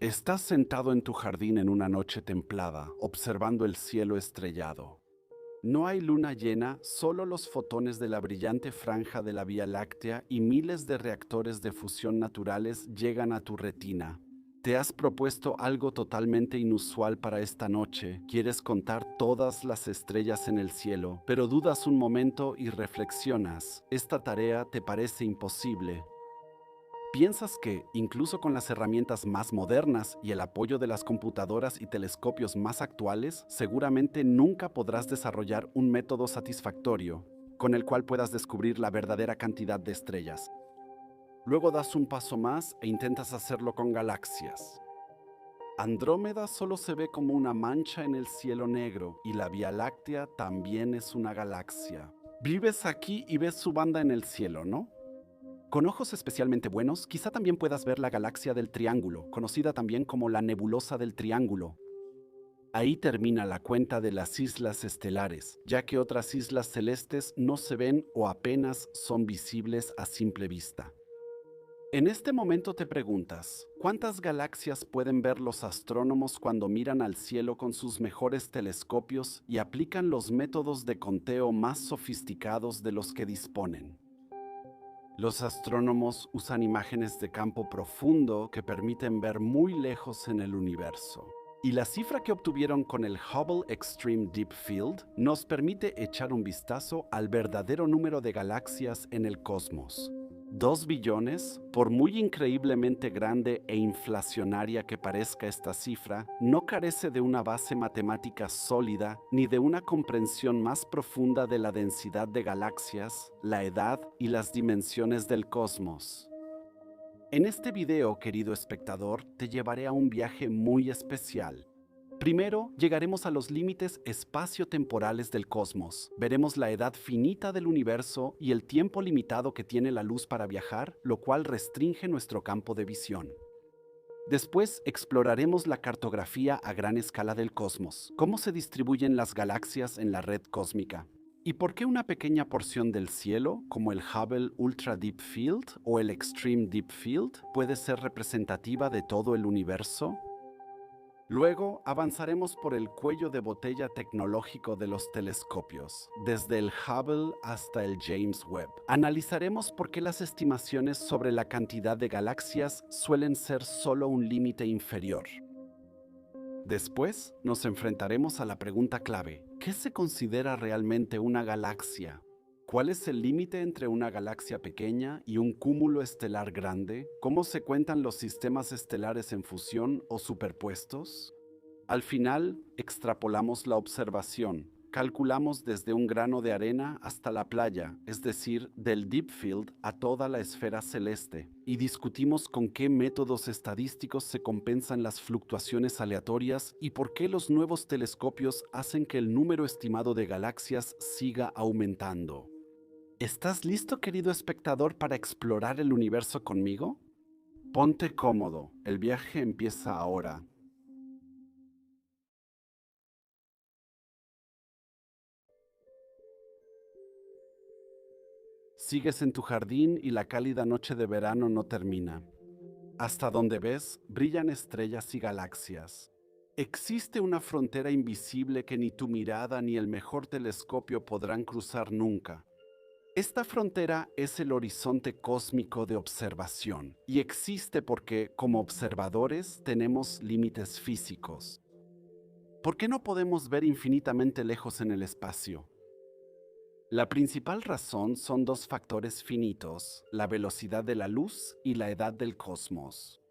Estás sentado en tu jardín en una noche templada, observando el cielo estrellado. No hay luna llena, solo los fotones de la brillante franja de la Vía Láctea y miles de reactores de fusión naturales llegan a tu retina. Te has propuesto algo totalmente inusual para esta noche. Quieres contar todas las estrellas en el cielo, pero dudas un momento y reflexionas. Esta tarea te parece imposible. ¿Piensas que, incluso con las herramientas más modernas y el apoyo de las computadoras y telescopios más actuales, seguramente nunca podrás desarrollar un método satisfactorio con el cual puedas descubrir la verdadera cantidad de estrellas? Luego das un paso más e intentas hacerlo con galaxias. Andrómeda solo se ve como una mancha en el cielo negro y la Vía Láctea también es una galaxia. Vives aquí y ves su banda en el cielo, ¿no? Con ojos especialmente buenos, quizá también puedas ver la galaxia del Triángulo, conocida también como la nebulosa del Triángulo. Ahí termina la cuenta de las islas estelares, ya que otras islas celestes no se ven o apenas son visibles a simple vista. En este momento te preguntas, ¿cuántas galaxias pueden ver los astrónomos cuando miran al cielo con sus mejores telescopios y aplican los métodos de conteo más sofisticados de los que disponen? Los astrónomos usan imágenes de campo profundo que permiten ver muy lejos en el universo. Y la cifra que obtuvieron con el Hubble Extreme Deep Field nos permite echar un vistazo al verdadero número de galaxias en el cosmos. 2 billones, por muy increíblemente grande e inflacionaria que parezca esta cifra, no carece de una base matemática sólida ni de una comprensión más profunda de la densidad de galaxias, la edad y las dimensiones del cosmos. En este video, querido espectador, te llevaré a un viaje muy especial. Primero, llegaremos a los límites espacio-temporales del cosmos. Veremos la edad finita del universo y el tiempo limitado que tiene la luz para viajar, lo cual restringe nuestro campo de visión. Después, exploraremos la cartografía a gran escala del cosmos, cómo se distribuyen las galaxias en la red cósmica, y por qué una pequeña porción del cielo, como el Hubble Ultra Deep Field o el Extreme Deep Field, puede ser representativa de todo el universo. Luego avanzaremos por el cuello de botella tecnológico de los telescopios, desde el Hubble hasta el James Webb. Analizaremos por qué las estimaciones sobre la cantidad de galaxias suelen ser solo un límite inferior. Después nos enfrentaremos a la pregunta clave: ¿qué se considera realmente una galaxia? ¿Cuál es el límite entre una galaxia pequeña y un cúmulo estelar grande? ¿Cómo se cuentan los sistemas estelares en fusión o superpuestos? Al final, extrapolamos la observación. Calculamos desde un grano de arena hasta la playa, es decir, del Deep Field a toda la esfera celeste, y discutimos con qué métodos estadísticos se compensan las fluctuaciones aleatorias y por qué los nuevos telescopios hacen que el número estimado de galaxias siga aumentando. ¿Estás listo, querido espectador, para explorar el universo conmigo? Ponte cómodo, el viaje empieza ahora. Sigues en tu jardín y la cálida noche de verano no termina. Hasta donde ves, brillan estrellas y galaxias. Existe una frontera invisible que ni tu mirada ni el mejor telescopio podrán cruzar nunca. Esta frontera es el horizonte cósmico de observación y existe porque, como observadores, tenemos límites físicos. ¿Por qué no podemos ver infinitamente lejos en el espacio? La principal razón son dos factores finitos: la velocidad de la luz y la edad del cosmos.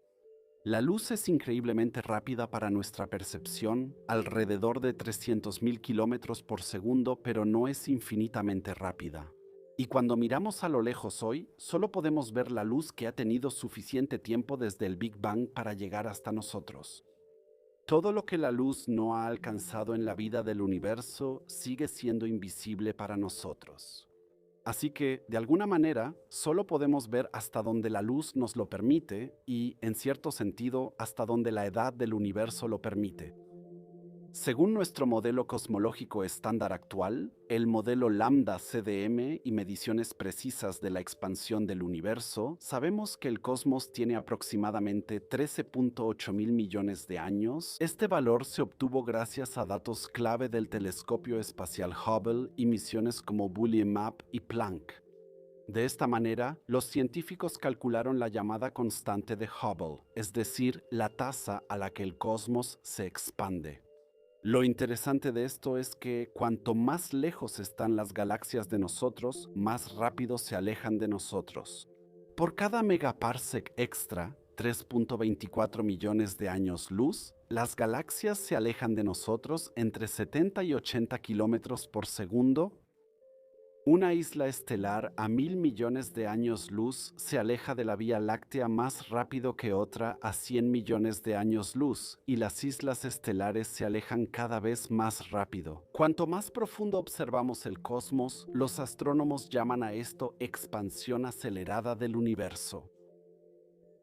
La luz es increíblemente rápida para nuestra percepción, alrededor de 300.000 kilómetros por segundo, pero no es infinitamente rápida. Y cuando miramos a lo lejos hoy, solo podemos ver la luz que ha tenido suficiente tiempo desde el Big Bang para llegar hasta nosotros. Todo lo que la luz no ha alcanzado en la vida del universo sigue siendo invisible para nosotros. Así que, de alguna manera, solo podemos ver hasta donde la luz nos lo permite y, en cierto sentido, hasta donde la edad del universo lo permite. Según nuestro modelo cosmológico estándar actual, el modelo Lambda CDM y mediciones precisas de la expansión del universo, sabemos que el cosmos tiene aproximadamente 13.8 mil millones de años. Este valor se obtuvo gracias a datos clave del telescopio espacial Hubble y misiones como Bullion Map y Planck. De esta manera, los científicos calcularon la llamada constante de Hubble, es decir, la tasa a la que el cosmos se expande. Lo interesante de esto es que cuanto más lejos están las galaxias de nosotros, más rápido se alejan de nosotros. Por cada megaparsec extra, 3.24 millones de años luz, las galaxias se alejan de nosotros entre 70 y 80 kilómetros por segundo. Una isla estelar a 1.000 millones de años luz se aleja de la Vía Láctea más rápido que otra a 100 millones de años luz, y las islas estelares se alejan cada vez más rápido. Cuanto más profundo observamos el cosmos, los astrónomos llaman a esto expansión acelerada del universo.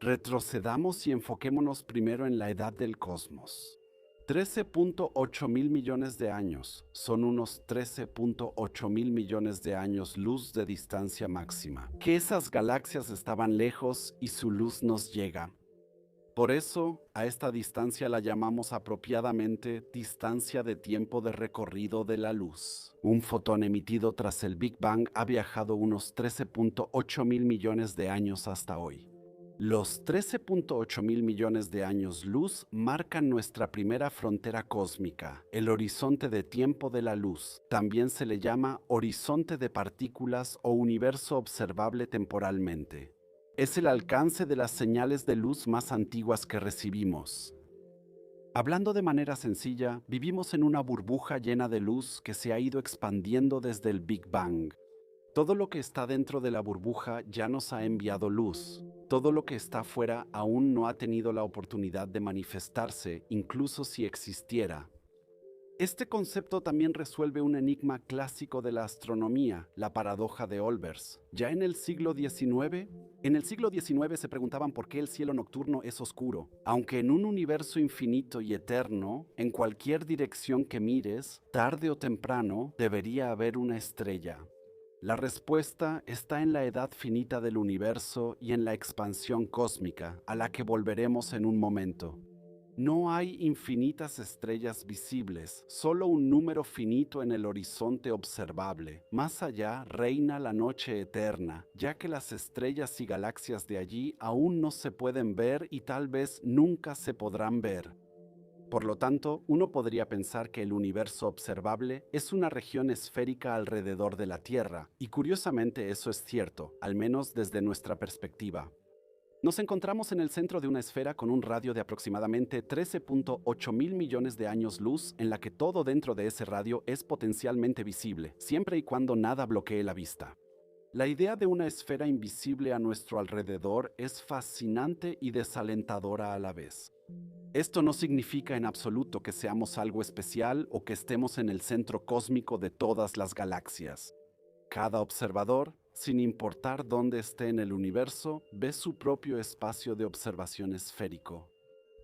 Retrocedamos y enfoquémonos primero en la edad del cosmos. 13.8 mil millones de años son unos 13.8 mil millones de años luz de distancia máxima. Que esas galaxias estaban lejos y su luz nos llega. Por eso, a esta distancia la llamamos apropiadamente distancia de tiempo de recorrido de la luz. Un fotón emitido tras el Big Bang ha viajado unos 13.8 mil millones de años hasta hoy. Los 13.8 mil millones de años luz marcan nuestra primera frontera cósmica, el horizonte de tiempo de la luz. También se le llama horizonte de partículas o universo observable temporalmente. Es el alcance de las señales de luz más antiguas que recibimos. Hablando de manera sencilla, vivimos en una burbuja llena de luz que se ha ido expandiendo desde el Big Bang. Todo lo que está dentro de la burbuja ya nos ha enviado luz. Todo lo que está fuera aún no ha tenido la oportunidad de manifestarse, incluso si existiera. Este concepto también resuelve un enigma clásico de la astronomía, la paradoja de Olbers. Ya en el siglo XIX se preguntaban por qué el cielo nocturno es oscuro. Aunque en un universo infinito y eterno, en cualquier dirección que mires, tarde o temprano debería haber una estrella. La respuesta está en la edad finita del universo y en la expansión cósmica, a la que volveremos en un momento. No hay infinitas estrellas visibles, solo un número finito en el horizonte observable. Más allá reina la noche eterna, ya que las estrellas y galaxias de allí aún no se pueden ver y tal vez nunca se podrán ver. Por lo tanto, uno podría pensar que el universo observable es una región esférica alrededor de la Tierra, y curiosamente eso es cierto, al menos desde nuestra perspectiva. Nos encontramos en el centro de una esfera con un radio de aproximadamente 13.8 mil millones de años luz, en la que todo dentro de ese radio es potencialmente visible, siempre y cuando nada bloquee la vista. La idea de una esfera invisible a nuestro alrededor es fascinante y desalentadora a la vez. Esto no significa en absoluto que seamos algo especial o que estemos en el centro cósmico de todas las galaxias. Cada observador, sin importar dónde esté en el universo, ve su propio espacio de observación esférico.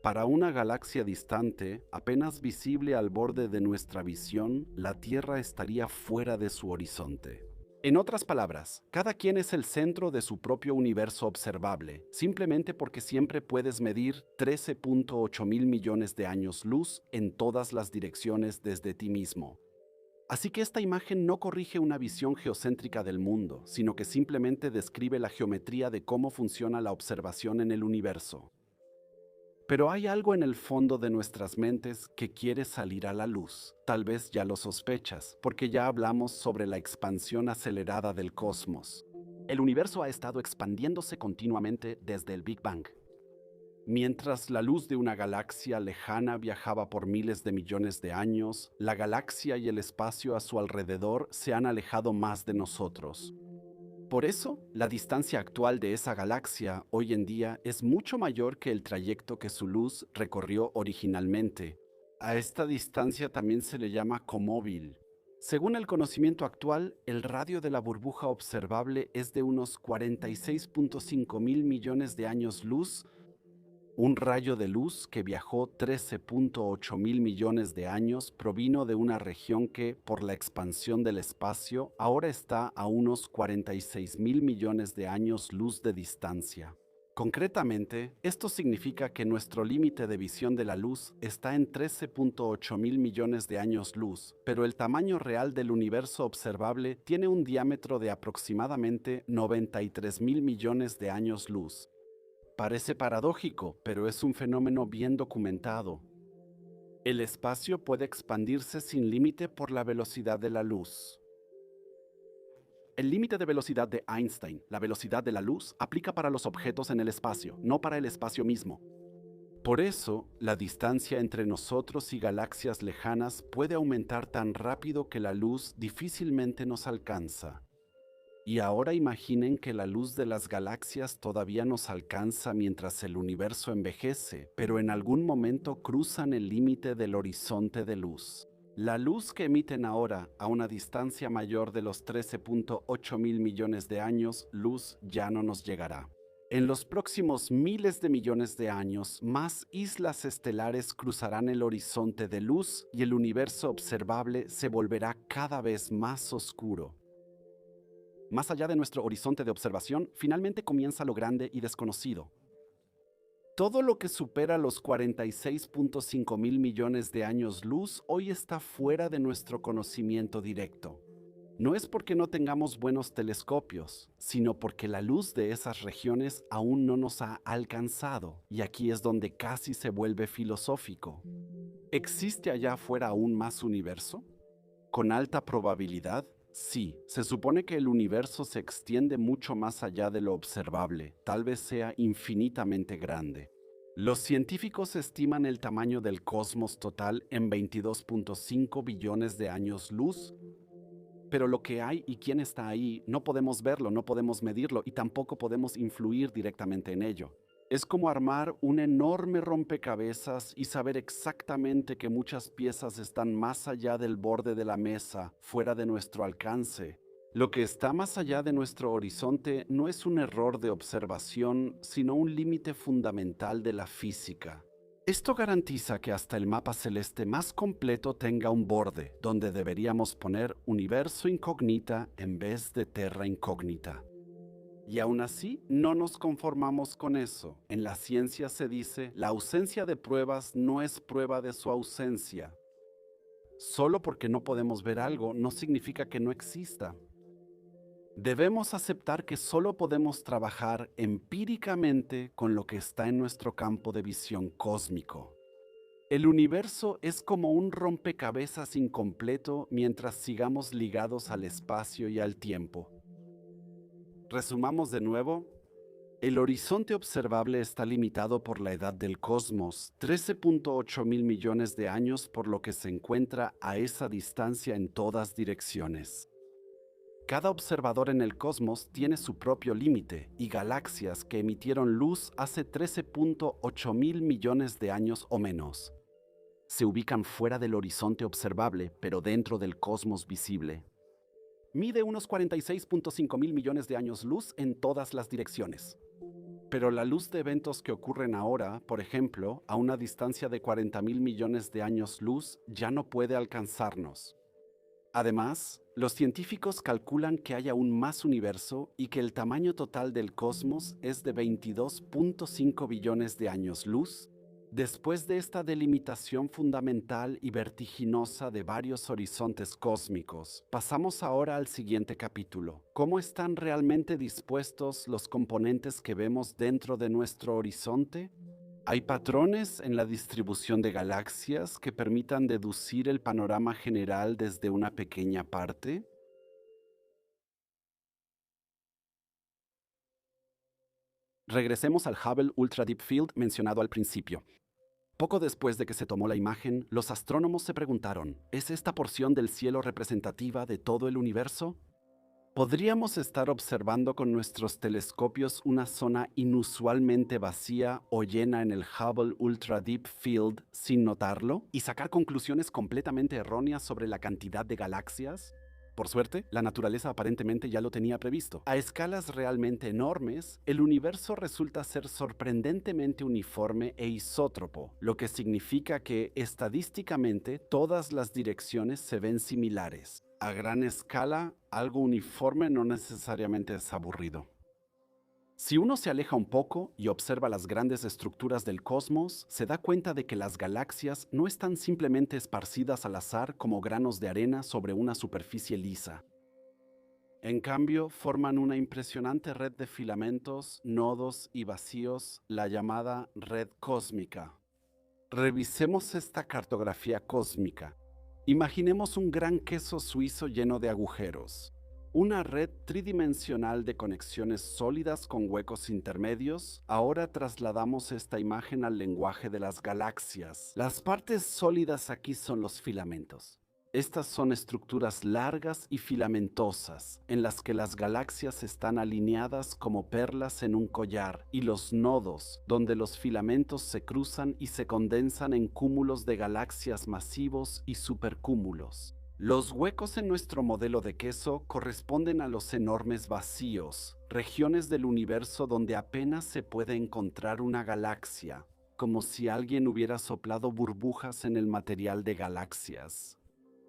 Para una galaxia distante, apenas visible al borde de nuestra visión, la Tierra estaría fuera de su horizonte. En otras palabras, cada quien es el centro de su propio universo observable, simplemente porque siempre puedes medir 13.8 mil millones de años luz en todas las direcciones desde ti mismo. Así que esta imagen no corrige una visión geocéntrica del mundo, sino que simplemente describe la geometría de cómo funciona la observación en el universo. Pero hay algo en el fondo de nuestras mentes que quiere salir a la luz. Tal vez ya lo sospechas, porque ya hablamos sobre la expansión acelerada del cosmos. El universo ha estado expandiéndose continuamente desde el Big Bang. Mientras la luz de una galaxia lejana viajaba por miles de millones de años, la galaxia y el espacio a su alrededor se han alejado más de nosotros. Por eso, la distancia actual de esa galaxia hoy en día es mucho mayor que el trayecto que su luz recorrió originalmente. A esta distancia también se le llama comóvil. Según el conocimiento actual, el radio de la burbuja observable es de unos 46.5 mil millones de años luz, Un rayo de luz que viajó 13.8 mil millones de años provino de una región que, por la expansión del espacio, ahora está a unos 46 mil millones de años luz de distancia. Concretamente, esto significa que nuestro límite de visión de la luz está en 13.8 mil millones de años luz, pero el tamaño real del universo observable tiene un diámetro de aproximadamente 93 mil millones de años luz. Parece paradójico, pero es un fenómeno bien documentado. El espacio puede expandirse sin límite por la velocidad de la luz. El límite de velocidad de Einstein, la velocidad de la luz, aplica para los objetos en el espacio, no para el espacio mismo. Por eso, la distancia entre nosotros y galaxias lejanas puede aumentar tan rápido que la luz difícilmente nos alcanza. Y ahora imaginen que la luz de las galaxias todavía nos alcanza mientras el universo envejece, pero en algún momento cruzan el límite del horizonte de luz. La luz que emiten ahora, a una distancia mayor de los 13.8 mil millones de años, luz ya no nos llegará. En los próximos miles de millones de años, más islas estelares cruzarán el horizonte de luz y el universo observable se volverá cada vez más oscuro. Más allá de nuestro horizonte de observación, finalmente comienza lo grande y desconocido. Todo lo que supera los 46.5 mil millones de años luz hoy está fuera de nuestro conocimiento directo. No es porque no tengamos buenos telescopios, sino porque la luz de esas regiones aún no nos ha alcanzado, y aquí es donde casi se vuelve filosófico. ¿Existe allá afuera aún más universo? Con alta probabilidad, sí. Se supone que el universo se extiende mucho más allá de lo observable, tal vez sea infinitamente grande. Los científicos estiman el tamaño del cosmos total en 22.5 billones de años luz, pero lo que hay y quién está ahí no podemos verlo, no podemos medirlo y tampoco podemos influir directamente en ello. Es como armar un enorme rompecabezas y saber exactamente que muchas piezas están más allá del borde de la mesa, fuera de nuestro alcance. Lo que está más allá de nuestro horizonte no es un error de observación, sino un límite fundamental de la física. Esto garantiza que hasta el mapa celeste más completo tenga un borde, donde deberíamos poner universo incógnita en vez de terra incógnita. Y aún así, no nos conformamos con eso. En la ciencia se dice, la ausencia de pruebas no es prueba de su ausencia. Solo porque no podemos ver algo no significa que no exista. Debemos aceptar que solo podemos trabajar empíricamente con lo que está en nuestro campo de visión cósmico. El universo es como un rompecabezas incompleto mientras sigamos ligados al espacio y al tiempo. Resumamos de nuevo. El horizonte observable está limitado por la edad del cosmos, 13.8 mil millones de años, por lo que se encuentra a esa distancia en todas direcciones. Cada observador en el cosmos tiene su propio límite y galaxias que emitieron luz hace 13.8 mil millones de años o menos. Se ubican fuera del horizonte observable, pero dentro del cosmos visible. Mide unos 46.5 mil millones de años luz en todas las direcciones. Pero la luz de eventos que ocurren ahora, por ejemplo, a una distancia de 40 mil millones de años luz, ya no puede alcanzarnos. Además, los científicos calculan que hay aún más universo y que el tamaño total del cosmos es de 22.5 billones de años luz. Después de esta delimitación fundamental y vertiginosa de varios horizontes cósmicos, pasamos ahora al siguiente capítulo. ¿Cómo están realmente dispuestos los componentes que vemos dentro de nuestro horizonte? ¿Hay patrones en la distribución de galaxias que permitan deducir el panorama general desde una pequeña parte? Regresemos al Hubble Ultra Deep Field mencionado al principio. Poco después de que se tomó la imagen, los astrónomos se preguntaron, ¿es esta porción del cielo representativa de todo el universo? ¿Podríamos estar observando con nuestros telescopios una zona inusualmente vacía o llena en el Hubble Ultra Deep Field sin notarlo y sacar conclusiones completamente erróneas sobre la cantidad de galaxias? Por suerte, la naturaleza aparentemente ya lo tenía previsto. A escalas realmente enormes, el universo resulta ser sorprendentemente uniforme e isótropo, lo que significa que, estadísticamente, todas las direcciones se ven similares. A gran escala, algo uniforme no necesariamente es aburrido. Si uno se aleja un poco y observa las grandes estructuras del cosmos, se da cuenta de que las galaxias no están simplemente esparcidas al azar como granos de arena sobre una superficie lisa. En cambio, forman una impresionante red de filamentos, nodos y vacíos, la llamada red cósmica. Revisemos esta cartografía cósmica. Imaginemos un gran queso suizo lleno de agujeros. Una red tridimensional de conexiones sólidas con huecos intermedios. Ahora trasladamos esta imagen al lenguaje de las galaxias. Las partes sólidas aquí son los filamentos. Estas son estructuras largas y filamentosas, en las que las galaxias están alineadas como perlas en un collar, y los nodos, donde los filamentos se cruzan y se condensan en cúmulos de galaxias masivos y supercúmulos. Los huecos en nuestro modelo de queso corresponden a los enormes vacíos, regiones del universo donde apenas se puede encontrar una galaxia, como si alguien hubiera soplado burbujas en el material de galaxias.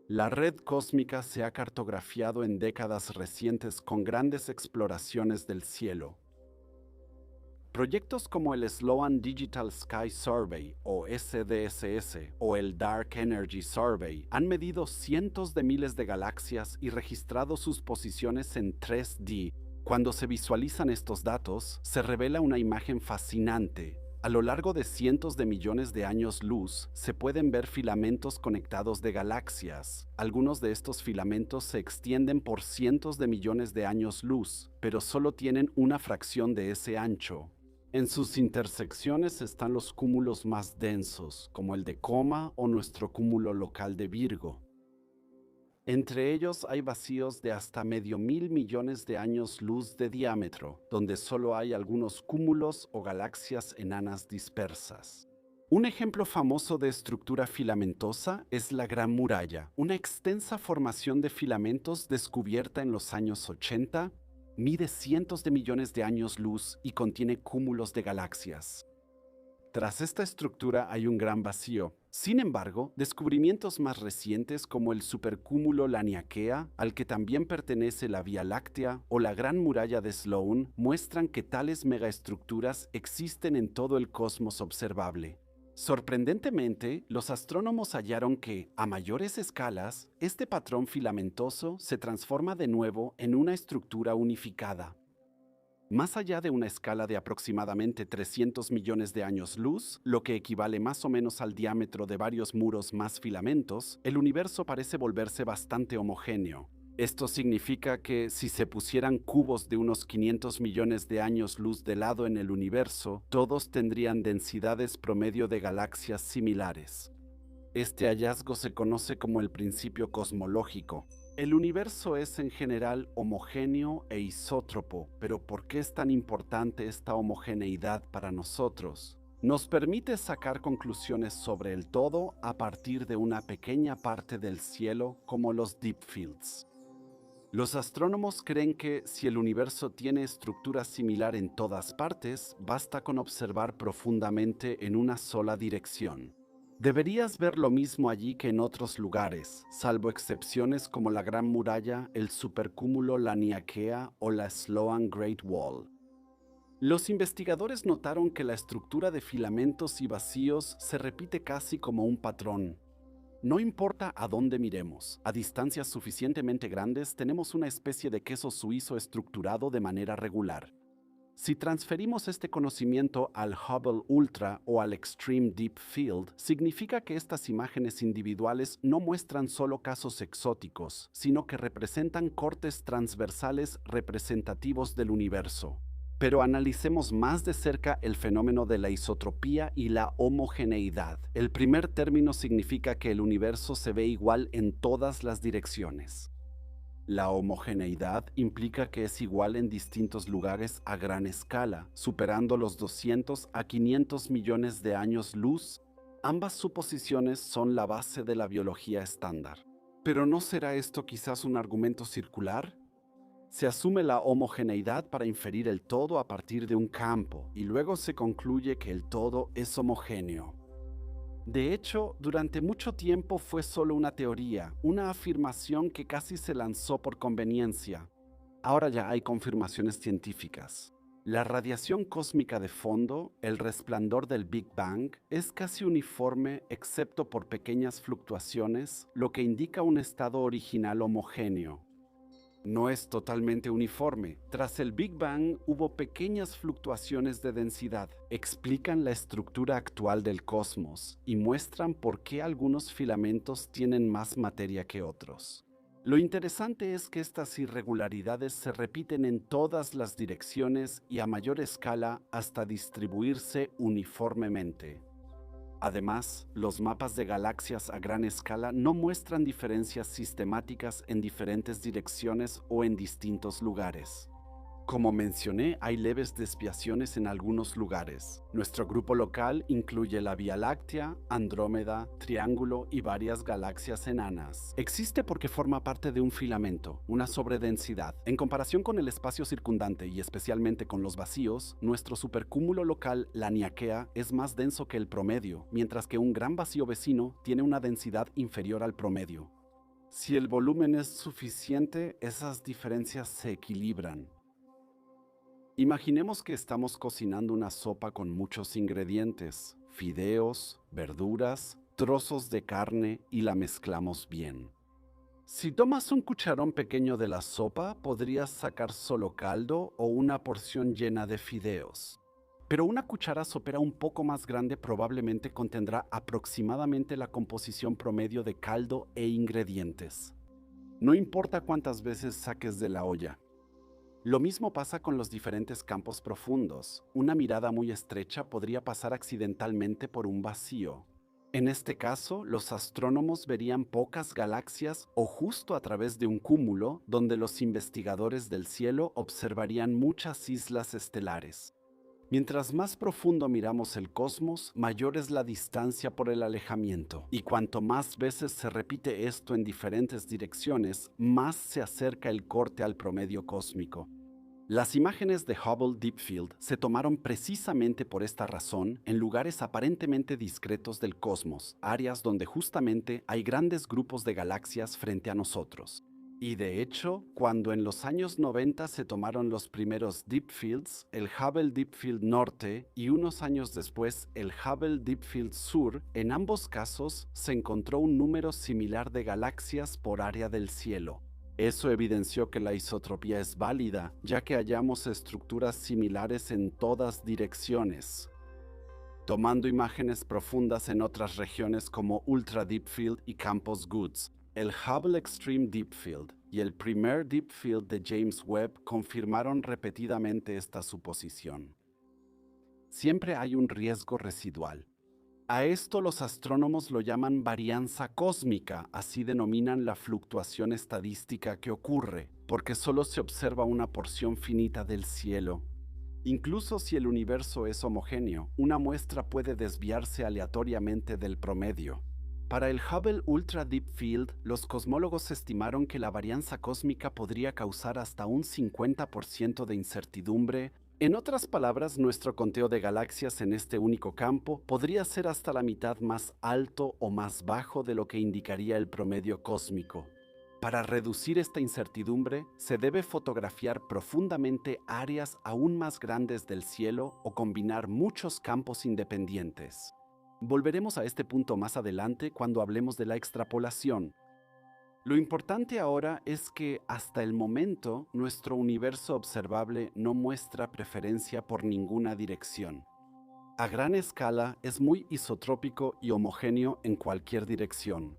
La red cósmica se ha cartografiado en décadas recientes con grandes exploraciones del cielo. Proyectos como el Sloan Digital Sky Survey o SDSS o el Dark Energy Survey han medido cientos de miles de galaxias y registrado sus posiciones en 3D. Cuando se visualizan estos datos, se revela una imagen fascinante. A lo largo de cientos de millones de años luz, se pueden ver filamentos conectados de galaxias. Algunos de estos filamentos se extienden por cientos de millones de años luz, pero solo tienen una fracción de ese ancho. En sus intersecciones están los cúmulos más densos, como el de Coma o nuestro cúmulo local de Virgo. Entre ellos hay vacíos de hasta 500 millones de años luz de diámetro, donde solo hay algunos cúmulos o galaxias enanas dispersas. Un ejemplo famoso de estructura filamentosa es la Gran Muralla, una extensa formación de filamentos descubierta en los años 80, mide cientos de millones de años luz y contiene cúmulos de galaxias. Tras esta estructura hay un gran vacío. Sin embargo, descubrimientos más recientes como el supercúmulo Laniakea, al que también pertenece la Vía Láctea, o la Gran Muralla de Sloan, muestran que tales megaestructuras existen en todo el cosmos observable. Sorprendentemente, los astrónomos hallaron que, a mayores escalas, este patrón filamentoso se transforma de nuevo en una estructura unificada. Más allá de una escala de aproximadamente 300 millones de años luz, lo que equivale más o menos al diámetro de varios muros más filamentos, el universo parece volverse bastante homogéneo. Esto significa que si se pusieran cubos de unos 500 millones de años luz de lado en el universo, todos tendrían densidades promedio de galaxias similares. Este hallazgo se conoce como el principio cosmológico. El universo es en general homogéneo e isótropo, pero ¿por qué es tan importante esta homogeneidad para nosotros? Nos permite sacar conclusiones sobre el todo a partir de una pequeña parte del cielo, como los deep fields. Los astrónomos creen que si el universo tiene estructura similar en todas partes, basta con observar profundamente en una sola dirección. Deberías ver lo mismo allí que en otros lugares, salvo excepciones como la Gran Muralla, el supercúmulo Laniakea o la Sloan Great Wall. Los investigadores notaron que la estructura de filamentos y vacíos se repite casi como un patrón. No importa a dónde miremos, a distancias suficientemente grandes tenemos una especie de queso suizo estructurado de manera regular. Si transferimos este conocimiento al Hubble Ultra o al Extreme Deep Field, significa que estas imágenes individuales no muestran solo casos exóticos, sino que representan cortes transversales representativos del universo. Pero analicemos más de cerca el fenómeno de la isotropía y la homogeneidad. El primer término significa que el universo se ve igual en todas las direcciones. La homogeneidad implica que es igual en distintos lugares a gran escala, superando los 200 a 500 millones de años luz. Ambas suposiciones son la base de la biología estándar. Pero ¿no será esto quizás un argumento circular? Se asume la homogeneidad para inferir el todo a partir de un campo y luego se concluye que el todo es homogéneo. De hecho, durante mucho tiempo fue solo una teoría, una afirmación que casi se lanzó por conveniencia. Ahora ya hay confirmaciones científicas. La radiación cósmica de fondo, el resplandor del Big Bang, es casi uniforme excepto por pequeñas fluctuaciones, lo que indica un estado original homogéneo. No es totalmente uniforme. Tras el Big Bang hubo pequeñas fluctuaciones de densidad. Explican la estructura actual del cosmos y muestran por qué algunos filamentos tienen más materia que otros. Lo interesante es que estas irregularidades se repiten en todas las direcciones y a mayor escala hasta distribuirse uniformemente. Además, los mapas de galaxias a gran escala no muestran diferencias sistemáticas en diferentes direcciones o en distintos lugares. Como mencioné, hay leves desviaciones en algunos lugares. Nuestro grupo local incluye la Vía Láctea, Andrómeda, Triángulo y varias galaxias enanas. Existe porque forma parte de un filamento, una sobredensidad. En comparación con el espacio circundante y especialmente con los vacíos, nuestro supercúmulo local, la Niaquea, es más denso que el promedio, mientras que un gran vacío vecino tiene una densidad inferior al promedio. Si el volumen es suficiente, esas diferencias se equilibran. Imaginemos que estamos cocinando una sopa con muchos ingredientes, fideos, verduras, trozos de carne y la mezclamos bien. Si tomas un cucharón pequeño de la sopa, podrías sacar solo caldo o una porción llena de fideos. Pero una cuchara sopera un poco más grande probablemente contendrá aproximadamente la composición promedio de caldo e ingredientes. No importa cuántas veces saques de la olla. Lo mismo pasa con los diferentes campos profundos. Una mirada muy estrecha podría pasar accidentalmente por un vacío. En este caso, los astrónomos verían pocas galaxias o justo a través de un cúmulo donde los investigadores del cielo observarían muchas islas estelares. Mientras más profundo miramos el cosmos, mayor es la distancia por el alejamiento. Y cuanto más veces se repite esto en diferentes direcciones, más se acerca el corte al promedio cósmico. Las imágenes de Hubble Deep Field se tomaron precisamente por esta razón en lugares aparentemente discretos del cosmos, áreas donde justamente hay grandes grupos de galaxias frente a nosotros. Y de hecho, cuando en los años 90 se tomaron los primeros Deep Fields, el Hubble Deep Field Norte y unos años después el Hubble Deep Field Sur, en ambos casos se encontró un número similar de galaxias por área del cielo. Eso evidenció que la isotropía es válida, ya que hallamos estructuras similares en todas direcciones. Tomando imágenes profundas en otras regiones como Ultra Deep Field y campos Goods, el Hubble Extreme Deep Field y el primer Deep Field de James Webb confirmaron repetidamente esta suposición. Siempre hay un riesgo residual. A esto los astrónomos lo llaman varianza cósmica, así denominan la fluctuación estadística que ocurre, porque solo se observa una porción finita del cielo. Incluso si el universo es homogéneo, una muestra puede desviarse aleatoriamente del promedio. Para el Hubble Ultra Deep Field, los cosmólogos estimaron que la varianza cósmica podría causar hasta un 50% de incertidumbre. En otras palabras, nuestro conteo de galaxias en este único campo podría ser hasta la mitad más alto o más bajo de lo que indicaría el promedio cósmico. Para reducir esta incertidumbre, se debe fotografiar profundamente áreas aún más grandes del cielo o combinar muchos campos independientes. Volveremos a este punto más adelante cuando hablemos de la extrapolación. Lo importante ahora es que hasta el momento nuestro universo observable no muestra preferencia por ninguna dirección. A gran escala es muy isotrópico y homogéneo en cualquier dirección.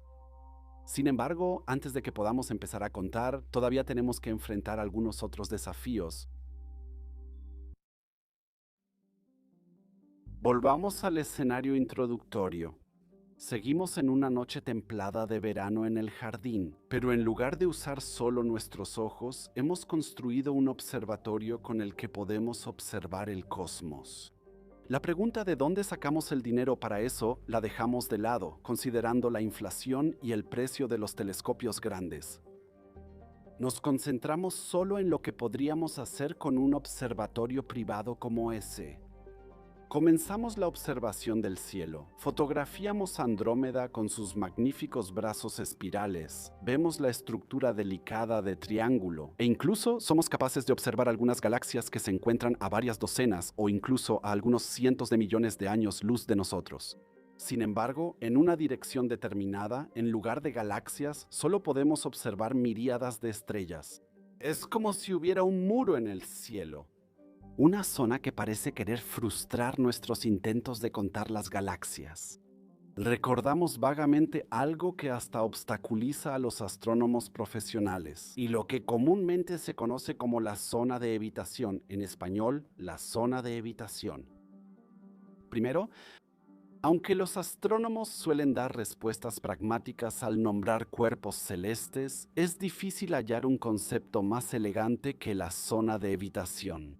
Sin embargo, antes de que podamos empezar a contar, todavía tenemos que enfrentar algunos otros desafíos. Volvamos al escenario introductorio. Seguimos en una noche templada de verano en el jardín, pero en lugar de usar solo nuestros ojos, hemos construido un observatorio con el que podemos observar el cosmos. La pregunta de dónde sacamos el dinero para eso la dejamos de lado, considerando la inflación y el precio de los telescopios grandes. Nos concentramos solo en lo que podríamos hacer con un observatorio privado como ese. Comenzamos la observación del cielo. Fotografiamos Andrómeda con sus magníficos brazos espirales. Vemos la estructura delicada de triángulo. E incluso somos capaces de observar algunas galaxias que se encuentran a varias docenas o incluso a algunos cientos de millones de años luz de nosotros. Sin embargo, en una dirección determinada, en lugar de galaxias, solo podemos observar miríadas de estrellas. Es como si hubiera un muro en el cielo. Una zona que parece querer frustrar nuestros intentos de contar las galaxias. Recordamos vagamente algo que hasta obstaculiza a los astrónomos profesionales y lo que comúnmente se conoce como la zona de evitación, en español, la zona de evitación. Primero, aunque los astrónomos suelen dar respuestas pragmáticas al nombrar cuerpos celestes, es difícil hallar un concepto más elegante que la zona de evitación.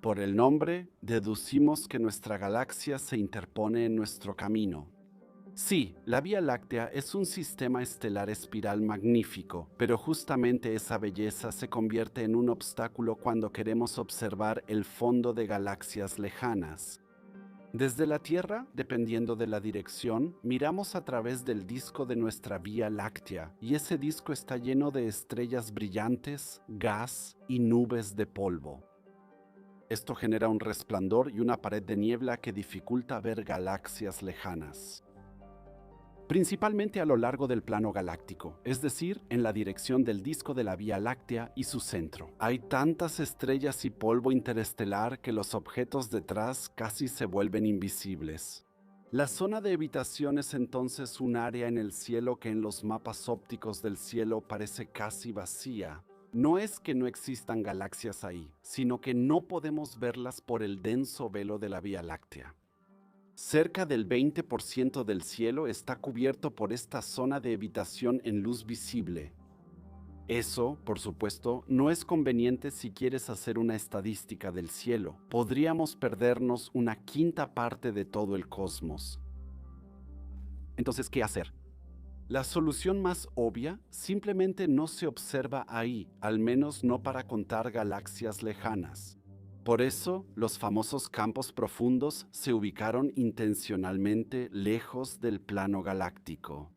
Por el nombre, deducimos que nuestra galaxia se interpone en nuestro camino. Sí, la Vía Láctea es un sistema estelar espiral magnífico, pero justamente esa belleza se convierte en un obstáculo cuando queremos observar el fondo de galaxias lejanas. Desde la Tierra, dependiendo de la dirección, miramos a través del disco de nuestra Vía Láctea, y ese disco está lleno de estrellas brillantes, gas y nubes de polvo. Esto genera un resplandor y una pared de niebla que dificulta ver galaxias lejanas. Principalmente a lo largo del plano galáctico, es decir, en la dirección del disco de la Vía Láctea y su centro. Hay tantas estrellas y polvo interestelar que los objetos detrás casi se vuelven invisibles. La zona de evitación es entonces un área en el cielo que en los mapas ópticos del cielo parece casi vacía. No es que no existan galaxias ahí, sino que no podemos verlas por el denso velo de la Vía Láctea. Cerca del 20% del cielo está cubierto por esta zona de evitación en luz visible. Eso, por supuesto, no es conveniente si quieres hacer una estadística del cielo. Podríamos perdernos una quinta parte de todo el cosmos. Entonces, ¿qué hacer? La solución más obvia simplemente no se observa ahí, al menos no para contar galaxias lejanas. Por eso, los famosos campos profundos se ubicaron intencionalmente lejos del plano galáctico.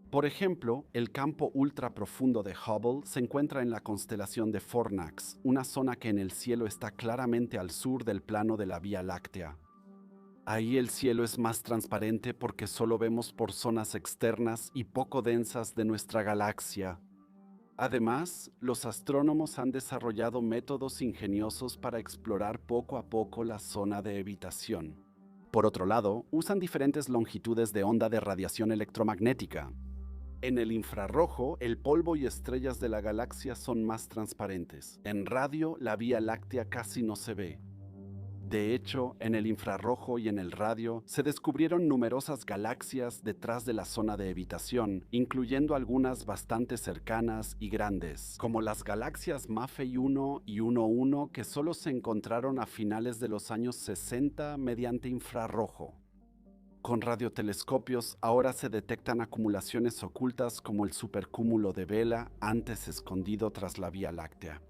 Por ejemplo, el campo ultraprofundo de Hubble se encuentra en la constelación de Fornax, una zona que en el cielo está claramente al sur del plano de la Vía Láctea. Ahí el cielo es más transparente porque solo vemos por zonas externas y poco densas de nuestra galaxia. Además, los astrónomos han desarrollado métodos ingeniosos para explorar poco a poco la zona de evitación. Por otro lado, usan diferentes longitudes de onda de radiación electromagnética. En el infrarrojo, el polvo y estrellas de la galaxia son más transparentes. En radio, la Vía Láctea casi no se ve. De hecho, en el infrarrojo y en el radio se descubrieron numerosas galaxias detrás de la zona de evitación, incluyendo algunas bastante cercanas y grandes, como las galaxias Maffei 1 y 1.1 que solo se encontraron a finales de los años 60 mediante infrarrojo. Con radiotelescopios ahora se detectan acumulaciones ocultas como el supercúmulo de Vela, antes escondido tras la Vía Láctea.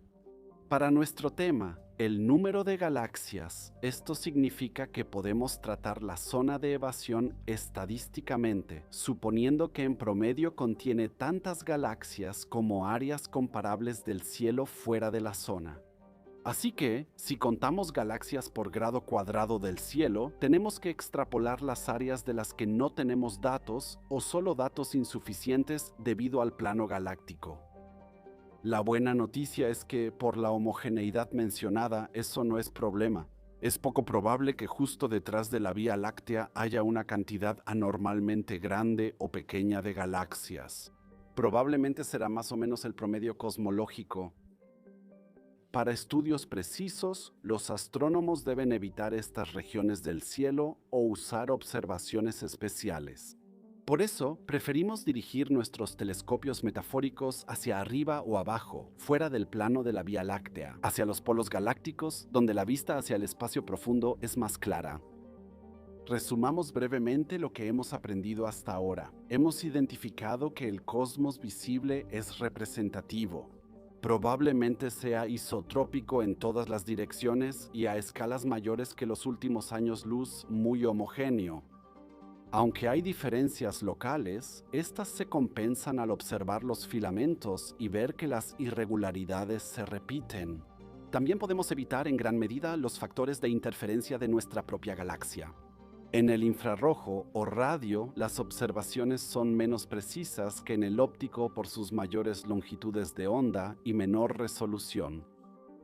Para nuestro tema, el número de galaxias, esto significa que podemos tratar la zona de evasión estadísticamente, suponiendo que en promedio contiene tantas galaxias como áreas comparables del cielo fuera de la zona. Así que, si contamos galaxias por grado cuadrado del cielo, tenemos que extrapolar las áreas de las que no tenemos datos o solo datos insuficientes debido al plano galáctico. La buena noticia es que, por la homogeneidad mencionada, eso no es problema. Es poco probable que justo detrás de la Vía Láctea haya una cantidad anormalmente grande o pequeña de galaxias. Probablemente será más o menos el promedio cosmológico. Para estudios precisos, los astrónomos deben evitar estas regiones del cielo o usar observaciones especiales. Por eso, preferimos dirigir nuestros telescopios metafóricos hacia arriba o abajo, fuera del plano de la Vía Láctea, hacia los polos galácticos, donde la vista hacia el espacio profundo es más clara. Resumamos brevemente lo que hemos aprendido hasta ahora. Hemos identificado que el cosmos visible es representativo. Probablemente sea isotrópico en todas las direcciones y a escalas mayores que los últimos años luz, muy homogéneo. Aunque hay diferencias locales, estas se compensan al observar los filamentos y ver que las irregularidades se repiten. También podemos evitar en gran medida los factores de interferencia de nuestra propia galaxia. En el infrarrojo o radio, las observaciones son menos precisas que en el óptico por sus mayores longitudes de onda y menor resolución.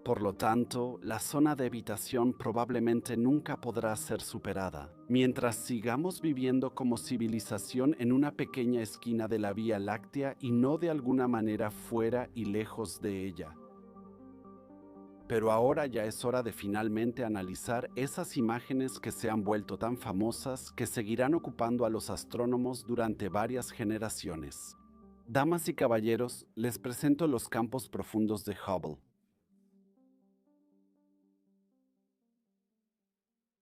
Por lo tanto, la zona de evitación probablemente nunca podrá ser superada. Mientras sigamos viviendo como civilización en una pequeña esquina de la Vía Láctea y no de alguna manera fuera y lejos de ella. Pero ahora ya es hora de finalmente analizar esas imágenes que se han vuelto tan famosas que seguirán ocupando a los astrónomos durante varias generaciones. Damas y caballeros, les presento los campos profundos de Hubble.